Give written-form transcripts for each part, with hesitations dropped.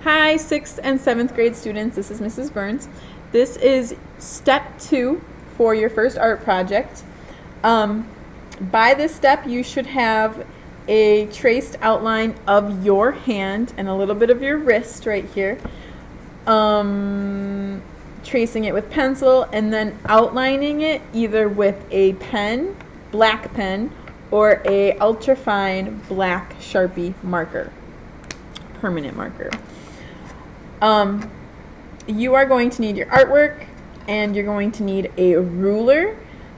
Hi, 6th and 7th grade students. This is Mrs. Burns. This is step 2 for your first art project. By this step, you should have a traced outline of your hand and a little bit of your wrist right here. Tracing it with pencil and then outlining it either with a pen, black pen, or a ultrafine black Sharpie marker, permanent marker. You are going to need your artwork and you're going to need a ruler.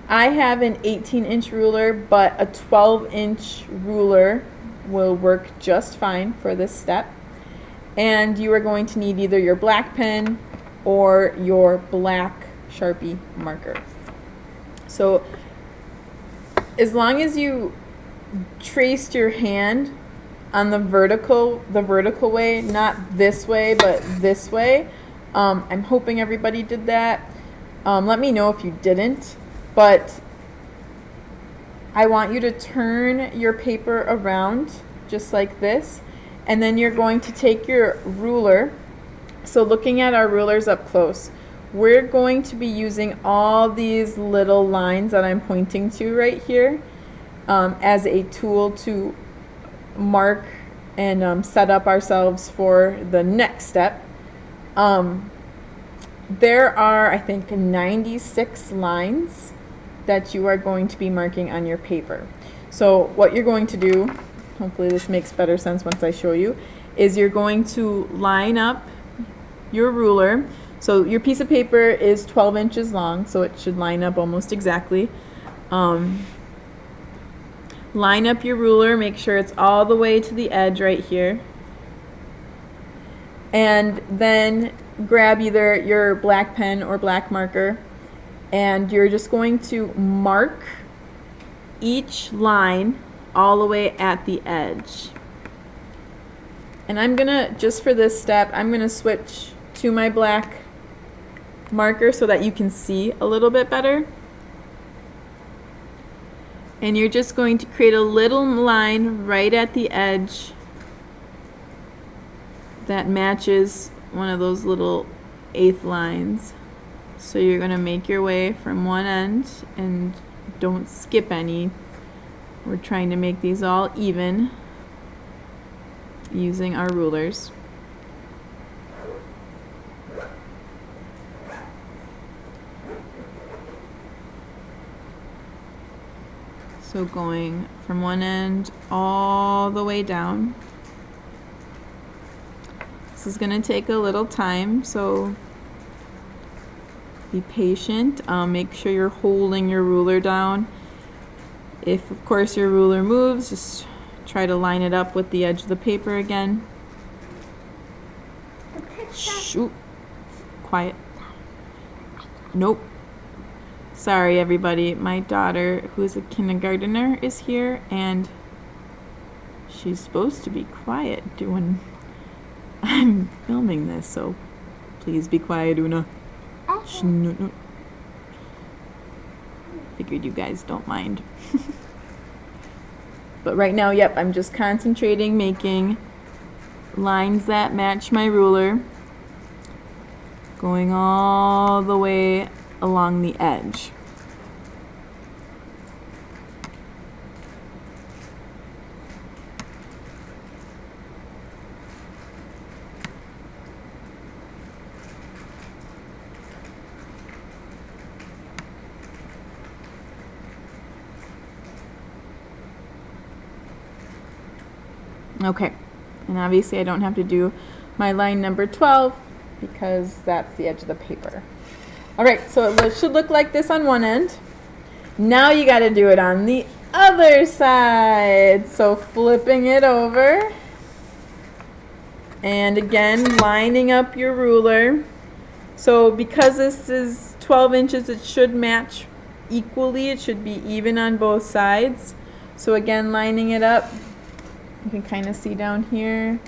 I have an 18-inch ruler, but a 12-inch ruler will work just fine for this step. And you are going to need either your black pen or your black Sharpie marker. So as long as you traced your hand on the vertical way, not this way, but this way. I'm hoping everybody did that. Let me know if you didn't, but I want you to turn your paper around just like this, and then you're going to take your ruler. So looking at our rulers up close, we're going to be using all these little lines that I'm pointing to right here as a tool to mark and set up ourselves for the next step. There are, I think, 96 lines that you are going to be marking on your paper. So what you're going to do, hopefully this makes better sense once I show you, is you're going to line up your ruler. So your piece of paper is 12 inches long, so it should line up almost exactly. Line up your ruler, make sure it's all the way to the edge right here. And then grab either your black pen or black marker, and you're just going to mark each line all the way at the edge. And I'm gonna, just for this step, I'm gonna switch to my black marker so that you can see a little bit better. And you're just going to create a little line right at the edge that matches one of those little eighth lines. So you're going to make your way from one end and don't skip any. We're trying to make these all even using our rulers. So going from one end all the way down. This is going to take a little time, so be patient. Make sure you're holding your ruler down. If, of course, your ruler moves, just try to line it up with the edge of the paper again. Shoot. Quiet. Nope. Sorry, everybody. My daughter, who is a kindergartner, is here, and she's supposed to be quiet when I'm filming this, so please be quiet, Una. Shh, no, no. Figured you guys don't mind. But right now, yep, I'm just concentrating, making lines that match my ruler, going all the way along the edge. Okay, and obviously I don't have to do my line number 12 because that's the edge of the paper. Alright, so it should look like this on one end. Now you got to do it on the other side. So flipping it over. And again, lining up your ruler. So because this is 12 inches, it should match equally. It should be even on both sides. So again, lining it up. You can kind of see down here.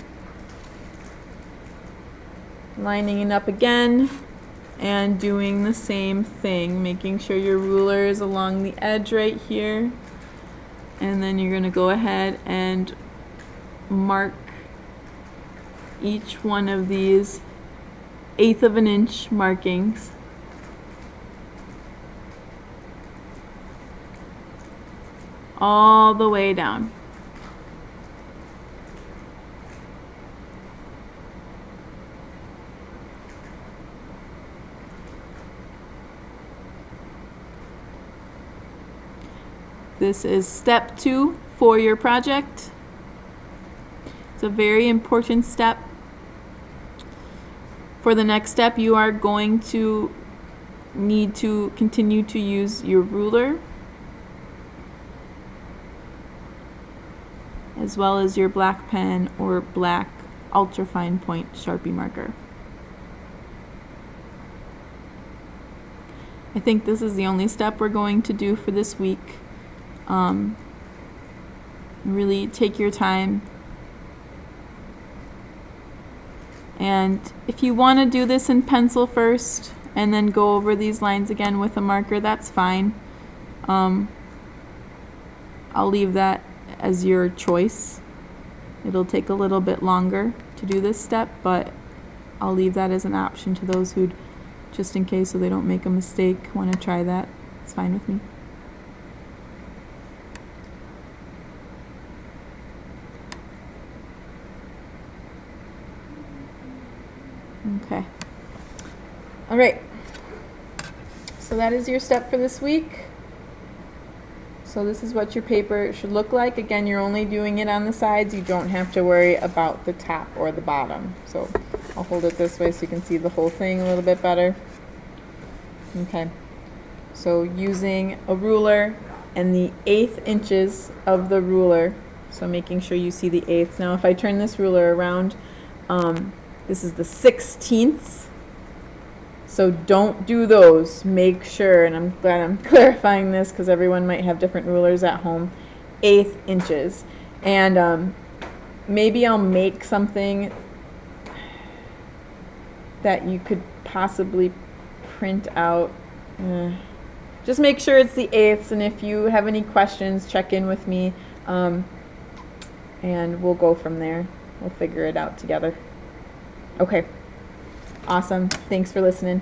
Lining it up again. And doing the same thing, making sure your ruler is along the edge right here. And then you're going to go ahead and mark each one of these 1/8 of an inch markings. All the way down. This is step 2 for your project. It's a very important step. For the next step, you are going to need to continue to use your ruler, as well as your black pen or black ultrafine point Sharpie marker. I think this is the only step we're going to do for this week. Really take your time. And if you want to do this in pencil first and then go over these lines again with a marker, that's fine. I'll leave that as your choice. It'll take a little bit longer to do this step, but I'll leave that as an option to those who'd, just in case so they don't make a mistake, want to try that. It's fine with me. Okay. All right. So that is your step for this week. So this is what your paper should look like. Again, you're only doing it on the sides. You don't have to worry about the top or the bottom. So I'll hold it this way so you can see the whole thing a little bit better. Okay. So using a ruler and the 1/8 inches of the ruler. So making sure you see the 1/8. Now if I turn this ruler around, this is the 16ths. So don't do those. Make sure, and I'm glad I'm clarifying this because everyone might have different rulers at home, 1/8 inches. And maybe I'll make something that you could possibly print out. Just make sure it's the 1/8, and if you have any questions, check in with me, and we'll go from there. We'll figure it out together. Okay. Awesome. Thanks for listening.